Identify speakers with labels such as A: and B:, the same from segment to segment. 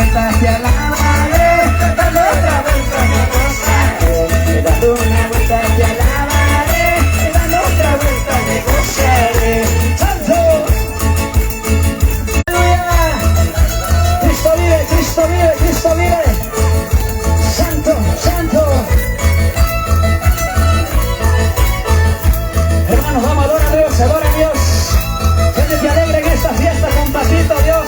A: vuelta te alabaré, dando otra vuelta me gozaré, dando una vuelta te alabaré, dando otra vuelta me gozaré. ¡Santo! ¡Aleluya! Cristo vive, Cristo vive, Cristo vive. Santo, santo. Hermanos, vamos, adora a Dios, adora a Dios. Siéntete alegre en esta fiesta, compasito a Dios.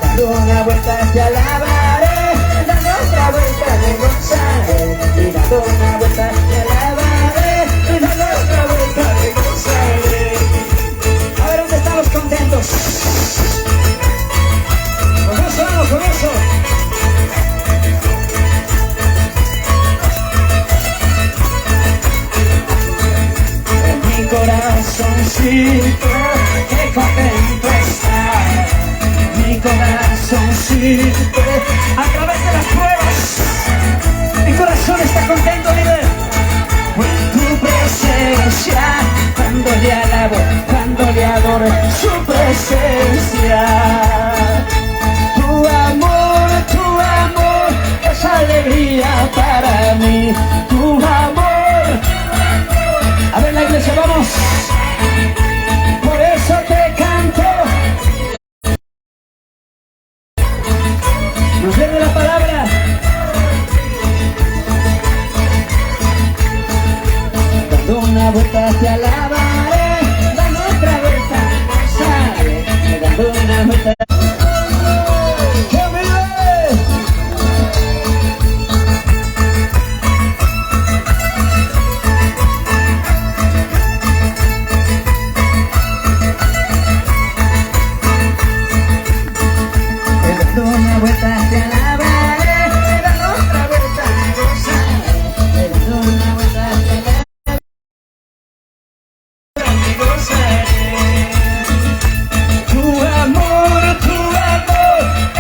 A: Dando una vuelta te alabaré, dando otra vuelta me gozaré, y dando una vuelta te alabaré, y dando otra vuelta me gozaré. A ver, ¿dónde están los contentos? Con eso, vamos, con eso. En mi corazoncito, qué contento está. Mi corazoncito, a través de las pruebas, mi corazón está contento, líder. En tu presencia, cuando le alabo, cuando le adoro, su presencia. Tu amor es alegría para mí. Tu amor. A ver, la iglesia, vamos. Por eso te canto. Nos viene la palabra. Dando una vuelta te alabaré, dando otra vuelta me gozaré, dando una vuelta. Dando una vuelta te alabaré, dando otra vuelta me gozaré, dando una vuelta te alabaré, me gozaré. Tu amor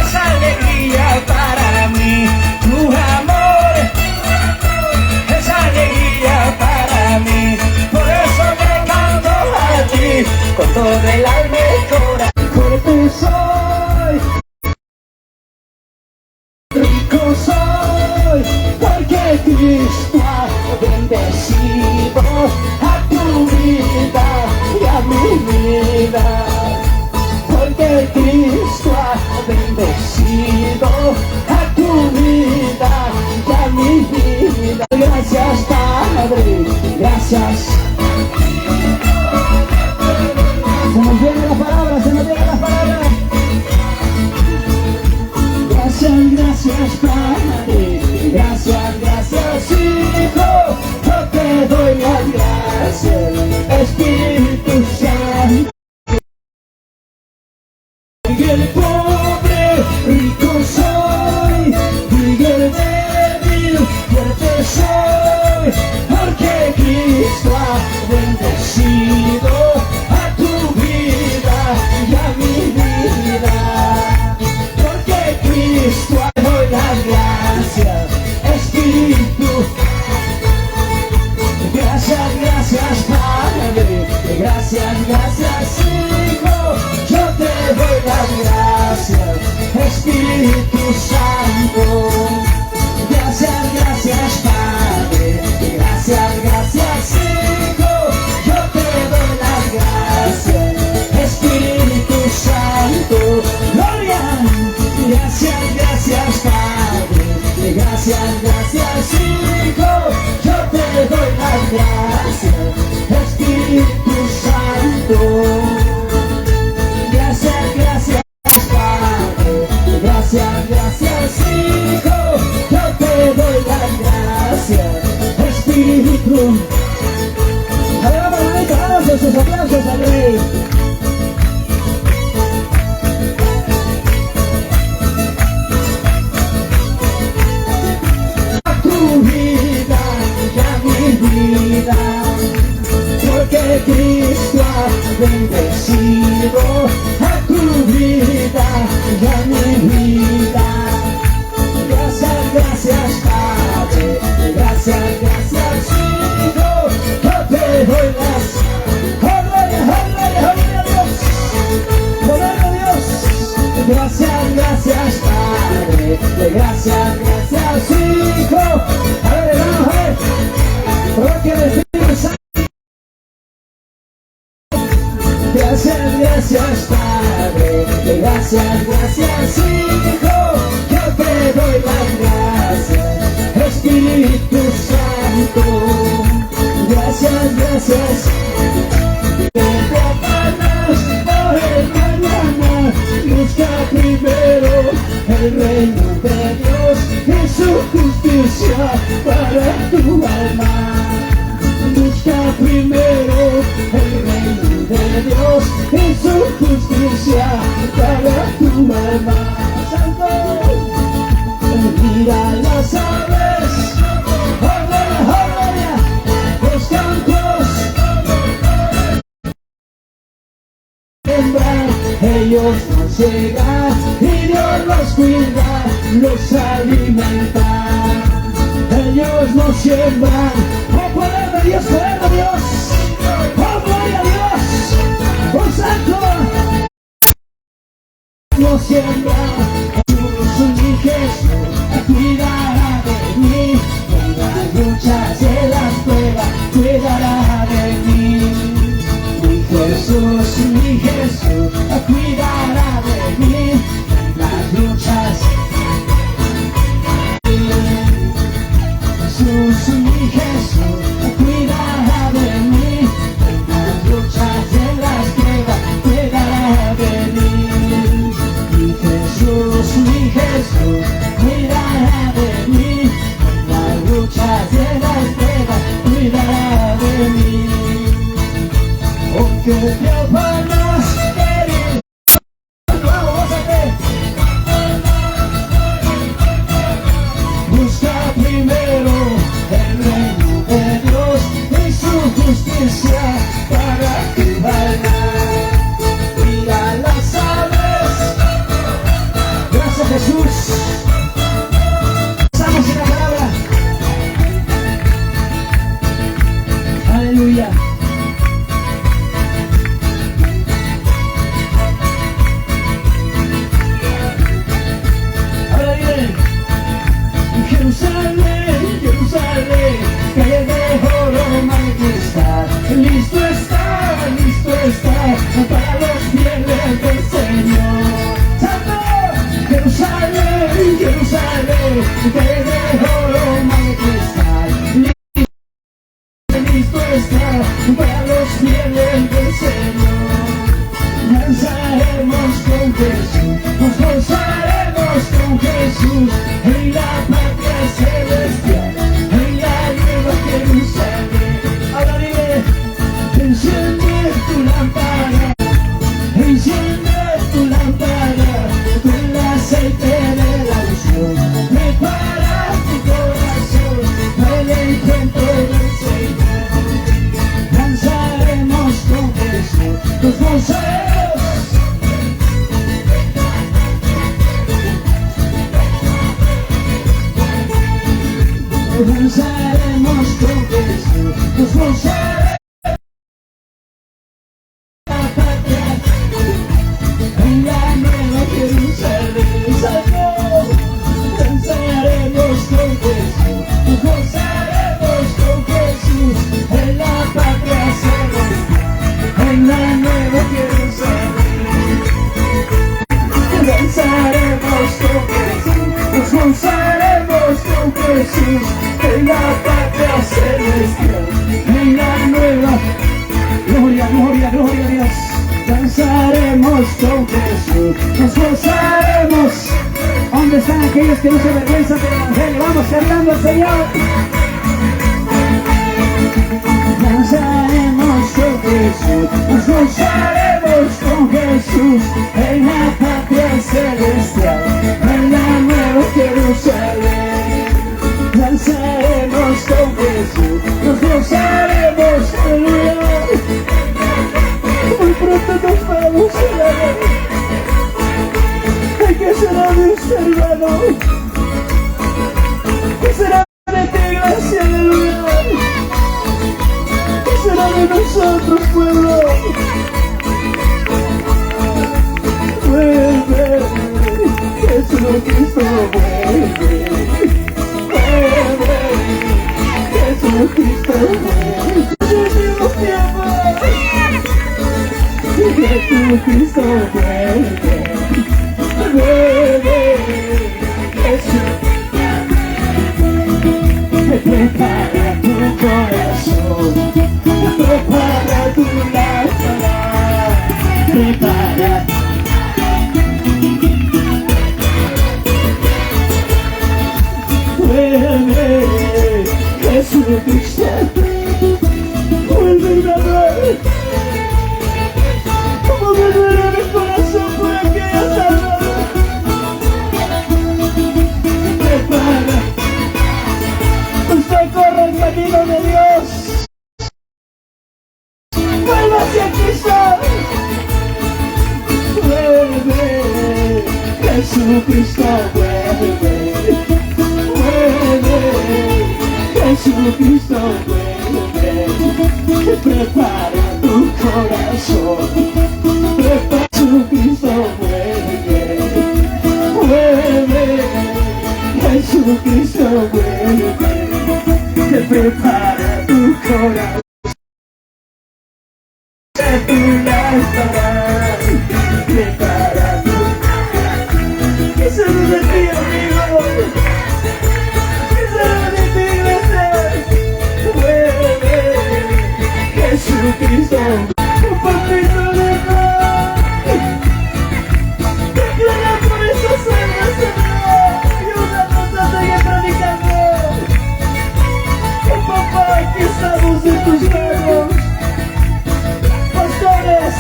A: es alegría para mí. Tu amor es alegría para mí. Por eso te canto a ti con todo el alma y corazón. Fuerte soy, rico soy, porque Cristo ha bendecido a tu vida y a mi vida. Porque Cristo ha bendecido a tu vida y a mi vida. Gracias, Padre, gracias. Se nos viene la palabra, se nos viene la palabra. Gracias, gracias, Padre, gracias, gracias, Hijo, yo te doy las gracias, Espíritu Santo. Y el pobre, rico soy, y el débil, fuerte soy, porque Cristo ha bendecido a tu vida y a mi vida. Porque Cristo te doy las gracias, Espíritu. Gracias, gracias, Padre, gracias, gracias, Hijo, yo te doy las gracias, Espíritu Santo. Gracias, gracias, Padre, gracias, gracias, Hijo, yo te doy las gracias, Espíritu Santo. Gloria, gracias, gracias, Padre, gracias, gracias, Hijo, yo te doy las gracias, Espíritu Santo. Gracias, gracias, Padre, gracias, gracias, Hijo, yo te doy las gracias, Espíritu. A ver, vamos, aplausos, sus aplausos al Rey. A tu vida y a mi vida, porque Cristo ha bendecido a tu vida y a mi vida. Gracias, gracias, Padre, gracias, gracias, Hijo, yo te doy las. ¡Gloria, gloria, gloria a Dios! ¡Gloria a Dios! Gracias, gracias, Padre. Gracias, gracias, Hijo. A ver, hermanos, a ver. Porque el Espíritu Santo. Gracias, gracias, Padre. Gracias, gracias, Hijo. Yo te doy las gracias, Espíritu Santo. Gracias, gracias. Busca primero el reino de Dios y su justicia para tu alma. Busca primero el reino de Dios y su justicia para tu alma. Santo, mira las aves, los campos, ellos no llegan y Dios los cuida, los alimenta. Ellos no siembran, oh poder de Dios, oh gloria a Dios, oh santo. No siembran, mi Jesús cuidará de mí, en las luchas y las pruebas cuidará de mí. Mi Jesús cuidará de mí en las luchas. Mi Jesús cuidará de mí en las luchas y en las pruebas cuidará de mí. Mi Jesús cuidará de mí en las luchas y en las pruebas cuidará de mí. Aunque te afanas, querido, vamos a ver. Busca primero el reino de Dios y su justicia para tu alma. Mira las aves. Gracias, Jesús. Estamos en la palabra. Aleluya. Jerusalén, Jerusalén, calle de oro magistral, listo está para los fieles del Señor. Santo, Jerusalén, Jerusalén, calle de oro magistral, listo está para los fieles del Señor. Danzaremos con Jesús, nos gozaremos con Jesús en la patria celestial, en la nueva Jerusalén. Ahora dime, enciende tu lámpara, con el aceite de la unción. Prepara tu corazón para el encuentro del Señor. Danzaremos con Jesús, nos gozaremos. Danzaremos con Jesús, nos gozaremos la patria, en la nueva Jerusalén. Salvo, danzaremos con Jesús, nos gozaremos con Jesús, en la patria celestial, en la nueva Jerusalén. Danzaremos con Jesús, nos gozaremos con Jesús, en la patria celestial, en la nueva. Gloria, gloria, gloria a Dios. Danzaremos con Jesús, nos gozaremos. ¿Dónde están aquellos que no se avergüenzan del Evangelio? Vamos cantando al Señor. Danzaremos con Jesús, nos gozaremos con Jesús, en la patria celestial, en la nueva Jerusalén. Danzaremos con Jesús, nos gozaremos, aleluya. Muy pronto nos vamos a ver. ¿Qué será de usted, hermano? ¿Qué será de ti, iglesia, aleluya? ¿Qué será de nosotros, pueblo? Vuelve, Jesucristo, vuelve. Jesucristo vuelve, vuelve, Jesús. Prepara tu corazón, prepara tu lámpara, prepara. Vuelve, Jesucristo, vuelve una vez. Como me duele mi corazón por aquella salvador. Prepara. Usted corre el camino de Dios. Vuelve hacia Cristo. Vuelve, Jesucristo, vuelve. Vuelve, Jesucristo, vuelve. Prepara tu corazón. Prepara, Jesucristo, vuelve. Vuelve, Jesucristo, vuelve. Prepara tu corazón, tu lámpara, prepara tu... ¿Qué será de ti, amigo? ¿Qué será de ti, iglesia? Vuelve, Jesucristo, un poquito de paz. Declara por esas almas, Señor, ayúdanos a seguir predicando. Oh, papá, aquí estamos en tus manos. Pastores,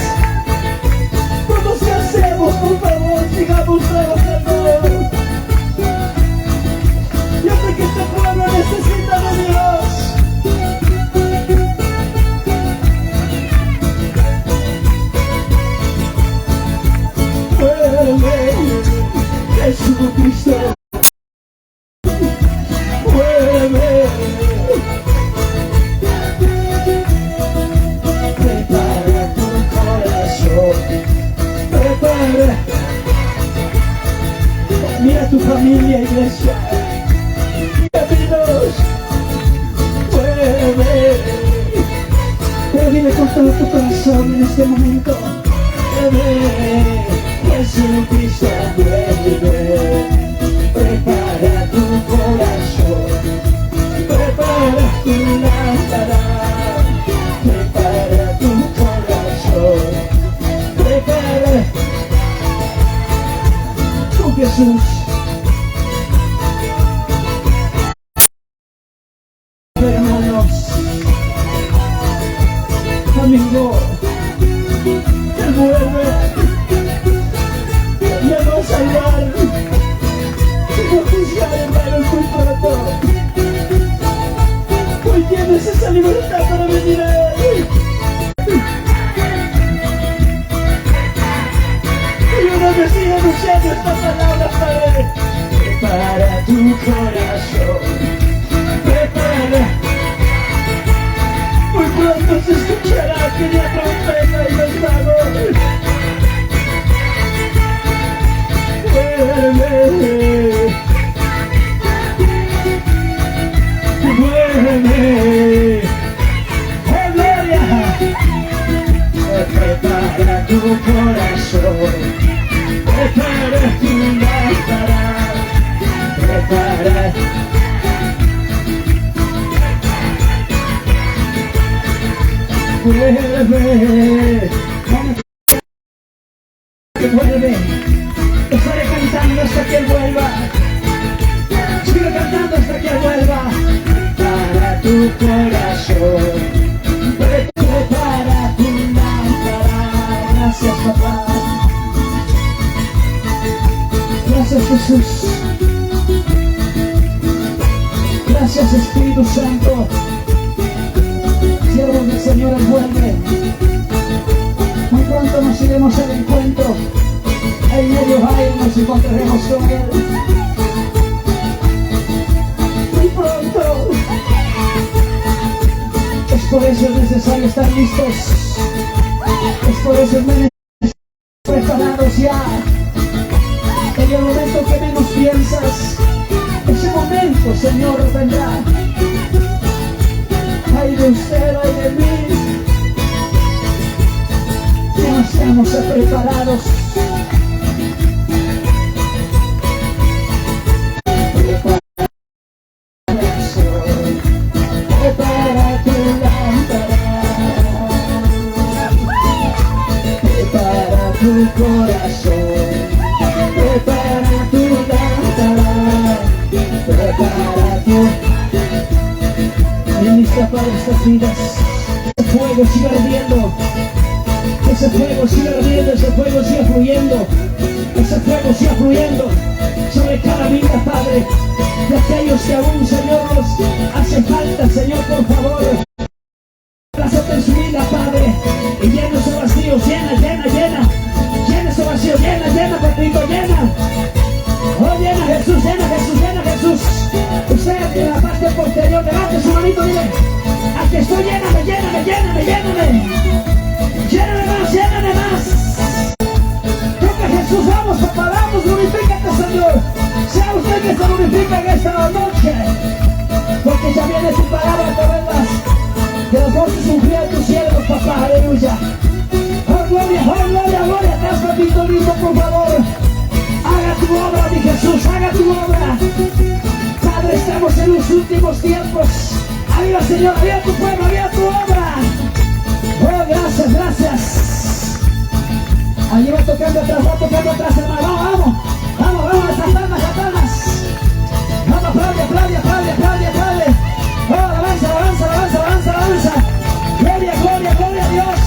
A: todos que hacemos, por favor, sigamos trabajando. Yo sé que este pueblo necesita de Dios. Vuelve, Jesucristo. Vuelve. Prepara tu corazón. Prepara. Mira tu familia, iglesia. Mira mi Dios. Vuelve. Pero dile con todo tu corazón en este momento. Vuelve, Jesucristo, vuelve. Prepara tu corazón. Prepara tu lámpara. Prepara tu corazón. Prepara. Con Jesús. Hermanos, amigo, Él vuelve. Ya no salvar, no juzgar, hermano, muy pronto. Hoy tienes esa libertad para venir a Él. Ayúdame, sigue anunciando esta palabra, Padre. Prepara tu corazón. Prepara. Muy pronto se escuchará aquella trompeta y los magos. Vuelve. Vuelve. ¡Oh, gloria! Prepara tu corazón. Prepara tu lámpara. Prepara. Vuelve. Vuelve. Estaré cantando hasta que Él vuelva. Sigue cantando hasta que Él vuelva. Para tu corazón. Prepara tu lámpara. Gracias, papá. Gracias, Jesús. Gracias, Espíritu Santo. Siervos del Señor, Él vuelve. Muy pronto nos iremos al encuentro. En medio Jairo nos encontraremos con Él. Muy pronto. Es por eso es necesario estar listos. Es por eso es preparados ya. En el momento que menos piensas, ese momento, Señor, vendrá. Ay de usted, ay de mí. Estamos preparados. Prepara tu lámpara, prepara tu corazón, prepara tu lámpara, prepara tu... Ministra para estas vidas. Ese fuego sigue ardiendo, ese fuego sigue ardiendo, ese fuego sigue fluyendo, ese fuego sigue fluyendo sobre cada vida, Padre, de aquellos que aún, Señor, nos hace falta, Señor, por favor, plázate en su vida, Padre, y llena esos vacíos, llena, llena, llena, llena esos vacíos, llena, llena, papito, llena. Oh, llena Jesús, llena Jesús, llena Jesús. Usted en la parte posterior, levante su manito, dile: aquí estoy, lléname, lléname, lléname, lléname. Lléname más, lléname más. Toca Jesús, vamos, papá, vamos, glorifícate, Señor. Sea usted que se glorifica en esta noche, porque ya viene tu palabra, te vendas. Que los voces ungidas tus cielos, papá, aleluya. Oh, gloria, gloria, te has repito lindo, por favor. Haga tu obra, mi Jesús, haga tu obra. Padre, estamos en los últimos tiempos. Aviva, Señor, aviva tu pueblo, aviva tu obra. Oh, gracias, gracias. Allí va tocando atrás, hermano. Vamos, vamos, vamos, las palmas, las palmas. Vamos, aplaude, aplaude, aplaude, aplaude, aplaude. Oh, alabanza, alabanza, alabanza, alabanza, alabanza. Gloria, gloria, gloria a Dios.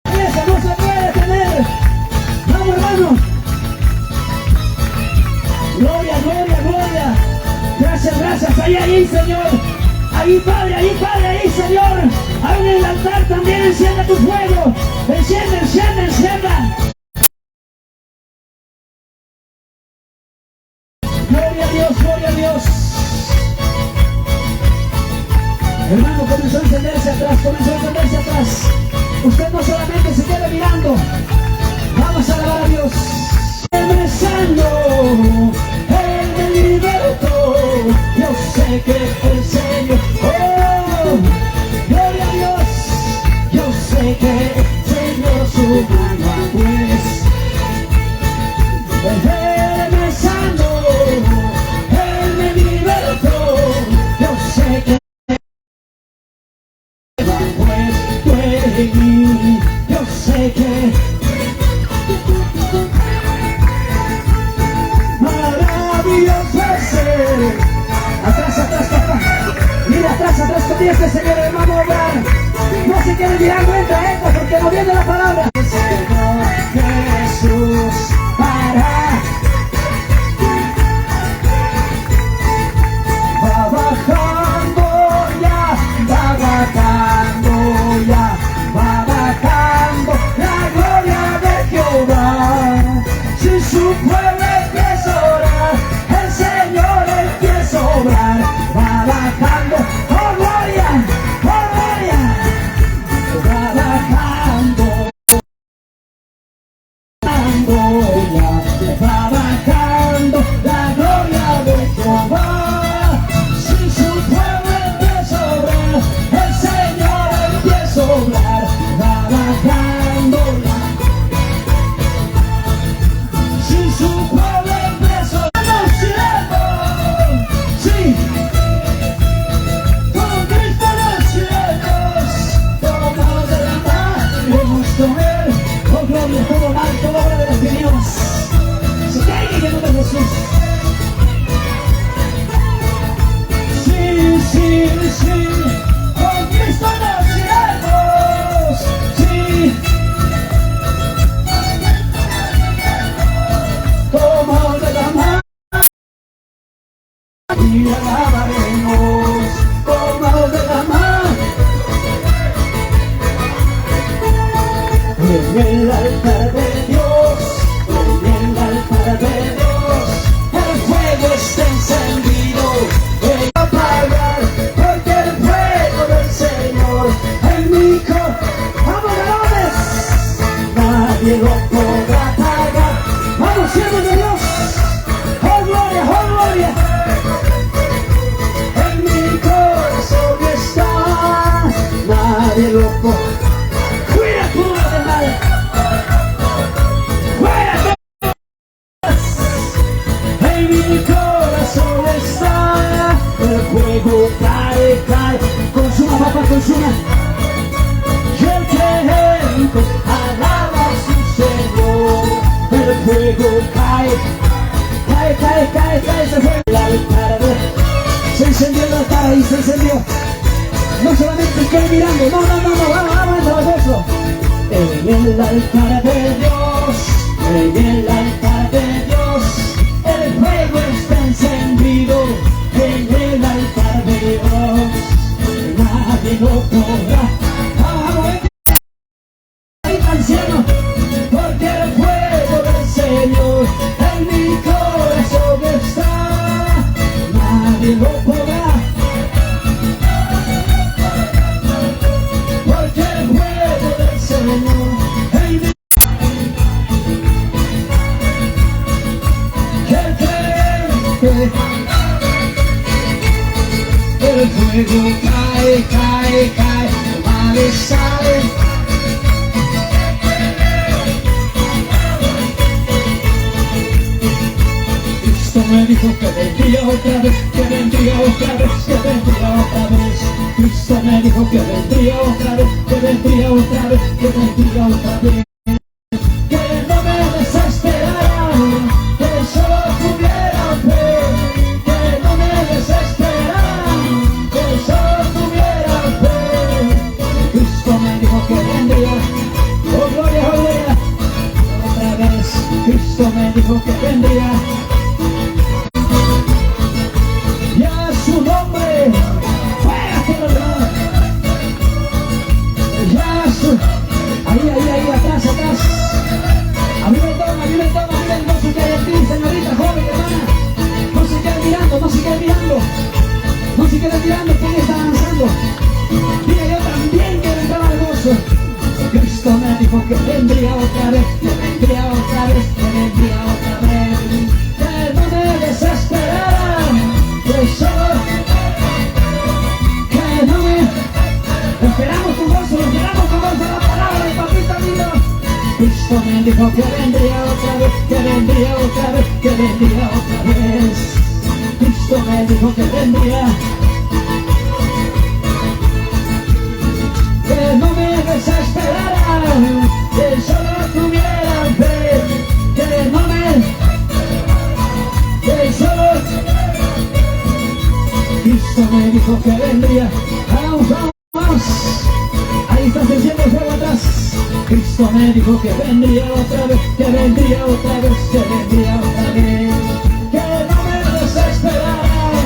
A: Esa no se puede detener. Vamos, hermano. Gloria, gloria, gloria. Gracias, gracias. Ahí, Señor. Ahí, Padre, ahí, Señor. Ahí en el altar también enciende tu fuego. Enciende, enciende, encienda. Gloria a Dios, gloria a Dios. Hermano, comenzó a encenderse atrás. Usted no solamente se quede mirando. Vamos a alabar a Dios. Él me sanó, Él me libertó. Yo sé que el Señor, oh, gloria a Dios. Yo sé que el Señor su mano ha puesto. Él me sanó, Él me libertó. Yo sé que va puesto en mí. Yo sé que atrás, papá. Mira atrás, que tienes que seguir, hermano, obrar. No se quiere mirar, entra, porque no viene la palabra. Señor Jesús, para. Va bajando ya, va bajando ya, va bajando la gloria de Jehová. Si su pueblo empieza a orar, el Señor empieza a obrar. Va bajando, oh gloria, va bajando, va bajando la gloria de Jehová. Si su pueblo empieza a obrar, el Señor empieza a obrar. Va bajando la... Si su pueblo empieza a obrar, los cielos, sí. Con Cristo los cielos, tomados de la mano, iremos con Él. Oh gloria, todo mal, todo obra de las tinieblas se caiga en el nombre de Jesús. Sí, con Cristo los cielos, sí. Tomados de la mano y alabaremos, tomados de la mano en el altar de Dios, en el altar de Dios. El fuego está encendido, el apagar, porque el fuego del Señor en mi corazón. ¡Vamos, galones! Nadie lo podrá apagar. ¡Vamos, siervos de Dios! ¡Oh, gloria, oh, gloria! En mi corazón está, nadie lo podrá. quede mirando, no, vamos eso. En el altar de Dios, en el altar de Dios, el fuego está encendido. En el altar de Dios, nadie lo podrá. Vamos, anciano, porque el fuego del Señor en mi corazón está. Nadie lo podrá. Porque el fuego del Señor en mi el fuego cae, cae, cae, vale, sale. Cristo me dijo que vendría otra vez, que vendría otra vez, que vendría otra vez. Cristo me dijo que vendría otra vez, que vendría otra vez, que vendría otra vez. Que no me desesperara, que solo tuviera fe. Que no me desesperara, que solo tuviera fe. Cristo me dijo que vendría, oh gloria, oh gloria, otra vez. Cristo me dijo que vendría. Y a su nombre, fuera por el lado. Y a su, ahí, atrás. A mí me toma, no se quede aquí, señorita, joven, hermana. No se quede mirando, no se quede mirando, ¿quién está avanzando? Mira, yo también quiero entrar al gozo. Cristo me dijo que vendría otra vez, que vendría otra vez, que vendría otra vez. Que no me desesperara, que solo, que no me... Esperamos con gozo la palabra de papita lindo. Cristo me dijo que vendría otra vez, que vendría otra vez, que vendría otra vez. Cristo me dijo que vendría. Que no me desesperara, que solo tuviera fe. Que no me... que solo... Cristo me dijo que vendría. Vamos. Ahí está encendiendo el fuego atrás. Cristo me dijo que vendría otra vez, que vendría otra vez, que vendría otra vez. Que no me desesperara,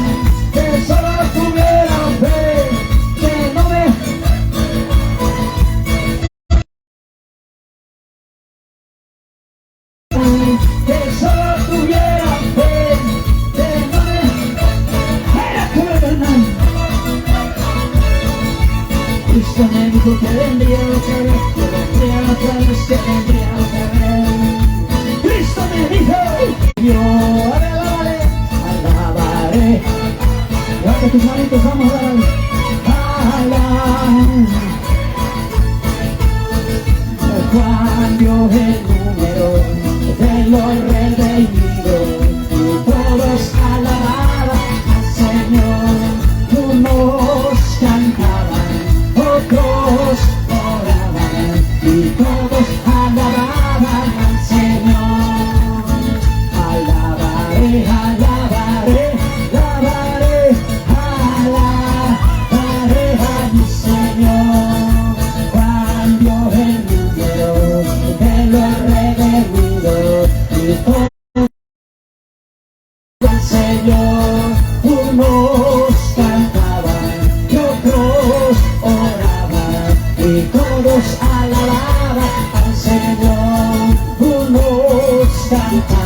A: que solo tuviera fe. Que no me... que solo tuviera fe. Que no me... Cristo me dijo que vendría otra vez, que vendría otra vez, que vendría otra vez. Cristo me dijo, yo alabaré. Levanta tus manitos, vamos a darle. Cuando el número de los redimidos y todos alababan al Señor, unos cantaban, otros oraban y todos alababan al Señor. Alabaré, alabaré, alabaré, alabaré a mi Señor. Cambió el número de los redimidos y todos al Señor, unos cantaban y otros oraban y todos alababan al Señor, unos cantaban